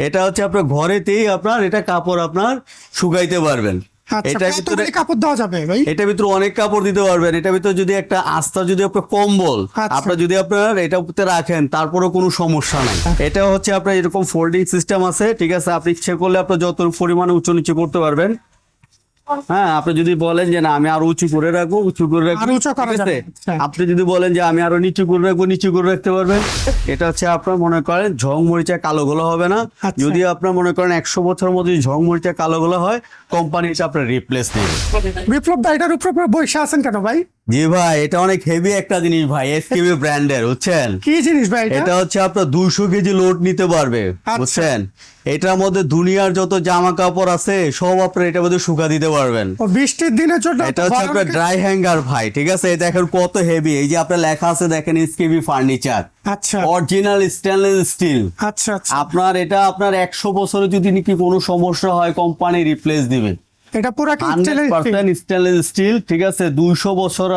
এটা হচ্ছে আপনার ঘরেতেই আপনার এটা কাপড় আপনার শুকাইতে পারবেন। আচ্ছা, এটার ভিতরে কতগুলি কাপড় দেওয়া যাবে ভাই? এটার ভিতরে অনেক কাপড় দিতে পারবেন। এটার ভিতরে যদি একটা আস্থা যদি আপনার কম্বল আচ্ছা। আপনার যদি আপনার এটা উপরে রাখেন তারপরেও কোনো সমস্যা নাই। এটা হচ্ছে আপনার এরকম ফোল্ডিং সিস্টেম আছে, ঠিক আছে। আপনি ইচ্ছে করলে আপনার যত পরিমাণে উঁচু নিচু করতে পারবেন। হ্যাঁ, আপনি যদি বলেন যে না আমি আরো উঁচু করে রাখবো, উঁচু করে রাখবো, আরো উঁচু করা ঠিক আছে? যাবে। আচ্ছা। আপনি যদি বলেন যে আমি আরো নিচু করে রাখবো, নিচু করে রাখতে পারবেন। এটা হচ্ছে আপনার মনে করেন ঝং মরিচা কালো গোলা হবে না। আচ্ছা। যদি আপনার মনে করেন 100 বছরের মধ্যে ঝং মরিচা কালো গোলা হয়, কোম্পানি এটা আপনার রিপ্লেস নেবে। বিপ্লব ভাই, এটার উপরে বসে আছেন কেন ভাই? জি ভাই, এটা অনেক হেভি একটা জিনিস ভাই, এসকেবি ব্র্যান্ডের, বুঝছেন? কি জিনিস ভাই এটা? এটা হচ্ছে আপনার 200 কেজি লোড নিতে পারবে, বুঝছেন? এটার মধ্যে দুনিয়ার যত জামা কাপড় আছে সব আপনার এটার মধ্যে শুকা দিতে পারবেন। ও, বৃষ্টির দিনের জন্য এটা হচ্ছে আপনার ড্রাই হ্যাঙ্গার ভাই, ঠিক আছে? এই দেখেন কত হেভি, এই যে আপনার লেখা আছে দেখেন এসকেবি ফার্নিচার, আচ্ছা অরিজিনাল স্টেনলেস স্টিল। আচ্ছা আচ্ছা, আপনার এটা আপনার 100 বছরে যদি নাকি কোনো সমস্যা হয় কোম্পানি রিপ্লেস দিবে। এটা পুরো কি 100% স্টেনলেস স্টিল, ঠিক আছে। 200 বছর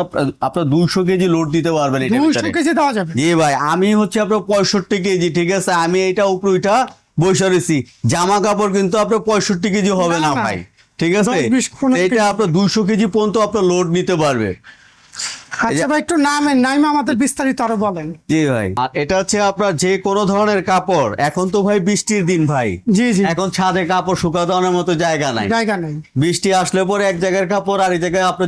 আপনার 200 কেজি লোড দিতে পারবেন এটা 200 কেজি দেওয়া যাবে? জি ভাই, আমি হচ্ছে আপনার 65 কেজি, ঠিক আছে। আমি এটা উপরে ওইটা বসে রয়েছি, জামা কাপড় কিন্তু আপনার 65 কেজি হবে না না, না। ভাই, ঠিক আছে। 10-20 এটা আপনার 200 কেজি পর্যন্ত আপনার লোড নিতে পারবে। আচ্ছা ভাই, একটু নামে আমাদের বিস্তারিত আরো বলেন। জি ভাই, আর এটা হচ্ছে আপনার যে কোনো ধরনের কাপড়, এখন তো ভাই বৃষ্টির দিন ভাই, জি জি, এখন ছাদে কাপড় শুকাতে দেওয়ার মতো জায়গা নাই। জায়গা নেই। বৃষ্টি আসলে পরে এক জায়গার কাপড় আর এক জায়গায় আপনি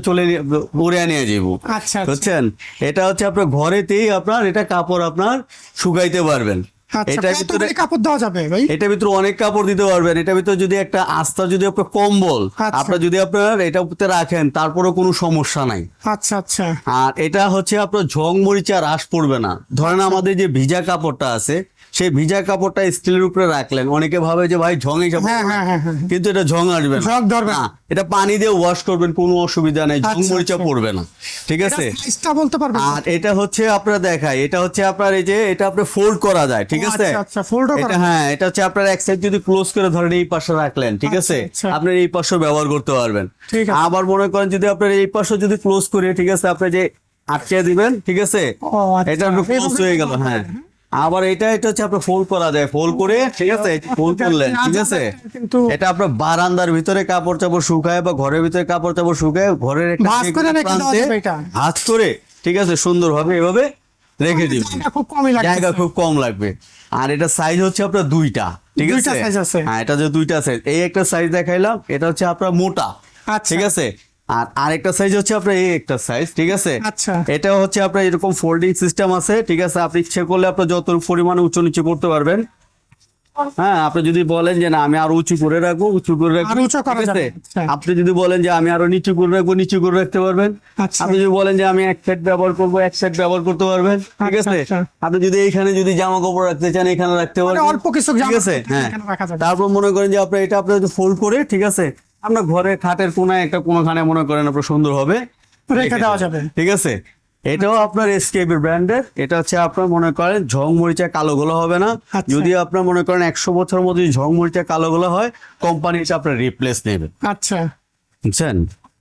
উড়ে নিয়ে যাবো, আচ্ছা আচ্ছা, বুঝছেন? এটা হচ্ছে আপনার ঘরেতেই আপনার এটা কাপড় আপনার শুকাইতে পারবেন। আচ্ছা, এটার ভিতরে কতগুলি কাপড় দেওয়া যাবে ভাই? এটার ভিতরে অনেক কাপড় দিতে পারবেন। এটার ভিতরে যদি একটা আস্থা যদি আপনার কম্বল আচ্ছা। আপনার যদি আপনার এটা উপরে রাখেন তারপরেও কোনো সমস্যা নাই। আচ্ছা আচ্ছা, আর এটা হচ্ছে আপনার ঝং মরিচা হ্রাস পড়বে না। ধরেন আমাদের যে ভিজা কাপড়টা আছে, সেই ভিজা কাপড়টা স্টিলের উপরে রাখলেন, অনেকে ভাবে যে ভাই ঝং এসে হ্যাঁ হ্যাঁ হ্যাঁ হ্যাঁ, কিন্তু এটা ঝং আসবে না। ঝং ধরবে না। না, এটা পানি দিয়ে ওয়াশ করবেন, কোনো অসুবিধা নেই, ঝং আচ্ছা, মরিচা আচ্ছা। পড়বে না, ঠিক আছে। এটা সাইজটা বলতে পারবেন? আর এটা হচ্ছে আপনার দেখায়, এটা হচ্ছে আপনার এই যে এটা আপনার ফোল্ড করা যায়, ঠিক ও, আছে। আচ্ছা, আচ্ছা, fold ও করা এটা যায়। হ্যাঁ, এটা হচ্ছে আপনার এক সাইড যদি ক্লোজ করে ধরেন এই পাশে রাখলেন, ঠিক আচ্ছা, আছে, আচ্ছা। আপনার এই পাশে ব্যবহার করতে পারবেন। ঠিক আছে। আবার মনে করেন যদি আপনার এই পাশে যদি ক্লোজ করে, ঠিক আছে, আপনি যে আটকে দিবেন, ঠিক আছে, ও, আচ্ছা। এটা আপনার ক্লোজ এইভাবে হয়ে গেল। হ্যাঁ, আবার এটা হচ্ছে আপনার ফোল্ড করা যায়, ফোল্ড করে, ঠিক আছে, ফোল্ড করলেন, ঠিক আছে। কিন্তু এটা আপনার বারান্দার ভিতরে কাপড় চাপড় শুকায় বা ঘরের ভিতরে কাপড় চাপড় শুকায়, ঘরের একটা ভাঁজ করে রেখে দেওয়া প্রান্তে যাবে এটা? ভাঁজ করে, ঠিক আছে, সুন্দরভাবে এভাবে রেখে দিবেন। জায়গা খুব কমই লাগবে। জায়গা খুব কম লাগবে। আর এটা সাইজ হচ্ছে আপনার দুইটা, ঠিক দুইটা আছে। size আছে? হ্যাঁ, এটা যে দুইটা সাইজ, এই একটা সাইজ দেখাইলাম, এটা হচ্ছে আপনার মোটা, আচ্ছা। ঠিক আছে। আর আরেকটা সাইজ হচ্ছে আপনার এই একটা সাইজ, ঠিক আছে। আচ্ছা। এটা হচ্ছে আপনার এরকম ফোল্ডিং সিস্টেম আছে, ঠিক আছে। আপনি ইচ্ছে করলে আপনার যত পরিমাণে উঁচু নিচু করতে পারবেন। হ্যাঁ, আপনি যদি বলেন যে না আমি আরো উঁচু করে রাখবো, উঁচু করে রাখবো, আরো উঁচু করা ঠিক আছে। যাবে। আচ্ছা। আপনি যদি বলেন যে আমি আরো নিচু করে রাখবো, নিচু করে রাখতে পারবেন। আচ্ছা। আপনি যদি বলেন যে আমি এক সেট ব্যবহার করবো, এক সেট ব্যবহার করতে পারবেন, ঠিক আচ্ছা, আছে। আচ্ছা। আপনি যদি এইখানে যদি জামা কাপড় রাখতে চান, এখানে রাখতে মানে পারবেন, অল্প কিছু ঠিক জামা আছে। কাপড় হ্যাঁ, এখানে রাখা যাবে। তারপর মনে করেন যে আপনার এটা আপনার ফোল্ড করে, ঠিক আছে, আপনার ঘরে খাটের কোনায় একটা কোনোখানে মনে করেন আপনার সুন্দর হবে রেখে দেওয়া যাবে। ঠিক আছে। এটাও আপনার এসকেবি ব্র্যান্ডের। এটা হচ্ছে আপনার মনে করেন ঝং মরিচা কালো গোলা হবে না। আচ্ছা। যদি আপনার মনে করেন 100 বছরের মধ্যে ঝং মরিচা কালো গোলা হয়, কোম্পানি এটা আপনার রিপ্লেস নেবে, আচ্ছা, বুঝছেন।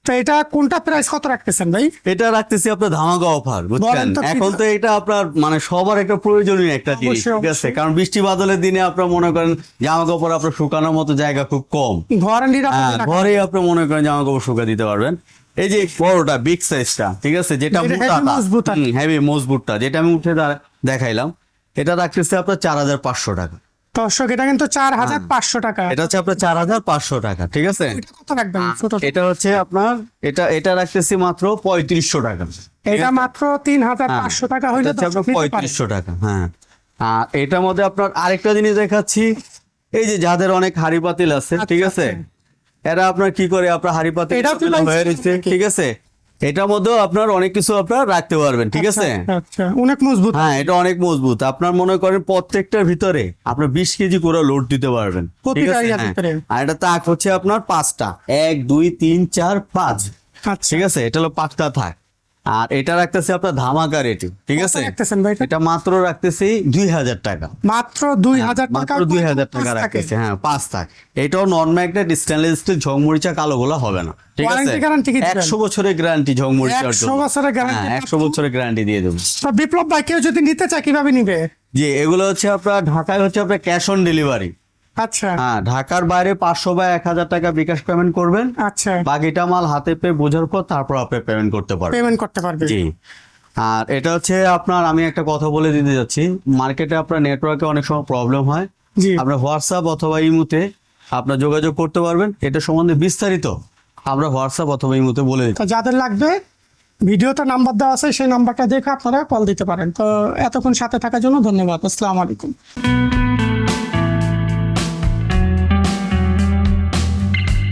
তো এটা কোনটা প্রাইস কত রাখতেছেন ভাই? এটা রাখতেছি আপনার ধামাকা অফার, বুঝছেন। বলেন তো কি এখন তো এটা আপনার মানে সবার একটা প্রয়োজনীয় একটা জিনিস, অবশ্যই, ঠিক আছে। অবশ্যই। কারণ বৃষ্টি বাদলের দিনে আপনার মনে করেন জামা কাপড় আপনার শুকানোর মতো জায়গা খুব কম। ঘরে হ্যাঁ, ঘরেই আপনি মনে করেন জামা কাপড় শুকা দিতে পারবেন। এই যে বড়টা বিগ সাইজটা, ঠিক আছে, যেটা যেটা মোটাটা, heavy মজবুত আর কি। হেভি মজবুতটা, যেটা আমি উঠে দেখাইলাম, এটা রাখতেছে আপনার 4500 টাকা। দর্শক, এটা কিন্তু 4500 টাকা। এটা হচ্ছে আপনার 4500 টাকা, ঠিক আছে। এটা কত রাখবেন ছোট? এটা হচ্ছে আপনার এটা রাখতেছি মাত্র 3500 টাকা। এটা মাত্র 3500 টাকা হইলে এটা হচ্ছে আপনার দর্শক নিতে পারে। 3500 টাকা। হ্যাঁ, আর এটার মধ্যে আপনার আরেকটা জিনিস দেখাচ্ছি, এই যে যাদের অনেক হাড়ি পাতিল আছে, ঠিক আছে, এরা আপনার কি করে আপনার হাড়ি পাতিল এটাও কি হয়ে রয়েছে, ঠিক আছে, এটার মধ্যেও আপনার অনেক কিছু আপনার রাখতে পারবেন, ঠিক আছে। আচ্ছা, অনেক মজবুত। হ্যাঁ, এটা অনেক মজবুত। আপনার মনে করেন প্রত্যেকটার ভিতরে আপনার 20 কেজি করে লোড দিতে পারবেন, ঠিক প্রতিটা আছে। ইয়ার হ্যাঁ। ভিতরে। আর এটা তাক হচ্ছে আপনার 5টা, 1 2 3 4 5, আচ্ছা, ঠিক আছে। এটা হলো 5টা থাক। আর এটা রাখতেছি আপনার ধামাকা রেটে, ঠিক কত আছে। রাখতেছেন ভাই এটা? এটা মাত্র রাখতেছি 2000 টাকা। মাত্র 2000 টাকা। মাত্র 2000 টাকা রাখতেছে। হ্যাঁ, 5 থাক। এটাও নন ম্যাগনেট স্টেনলেস স্টিল, ঝংমরিচা কালো গোলা হবে না, ঠিক আছে। Warranty guarantee কি দিবেন? 100 বছরের গ্যারান্টি ঝংমরিচার 100 জন্য। বছরের guarantee। হ্যাঁ, 100 বছরের গ্যারান্টি দিয়ে দেবো। তো বিপ্লব ভাই, কেউ যদি নিতে চায় কিভাবে নিবে? জি, এগুলো হচ্ছে আপনার ঢাকায় হচ্ছে আপনার ক্যাশ অন ডেলিভারি, আচ্ছা হ্যাঁ, ঢাকার বাইরে 500 বা 1000 টাকা বিকাশ পেমেন্ট করবেন, আচ্ছা বাকিটা মাল হাতে পেয়ে বোঝার পর তারপর আপনি পেমেন্ট করতে পারবেন। পেমেন্ট করতে পারবে। জি। আর এটা হচ্ছে আপনার, আমি একটা কথা বলে দিতে যাচ্ছি, মার্কেটে আপনার নেটওয়ার্কে অনেক সময় প্রবলেম হয়, জি আপনার হোয়াটসঅ্যাপ অথবা ইমুতে আপনার যোগাযোগ করতে পারবেন। এটা সম্বন্ধে বিস্তারিত আমরা হোয়াটসঅ্যাপ অথবা ইমুতে বলে দিই। তো যাদের লাগবে ভিডিওতে নাম্বার দেওয়া আছে, সেই নাম্বারটা দেখে আপনারা কল দিতে পারেন। তো এতক্ষণ সাথে থাকার জন্য ধন্যবাদ। আসসালামু আলাইকুম।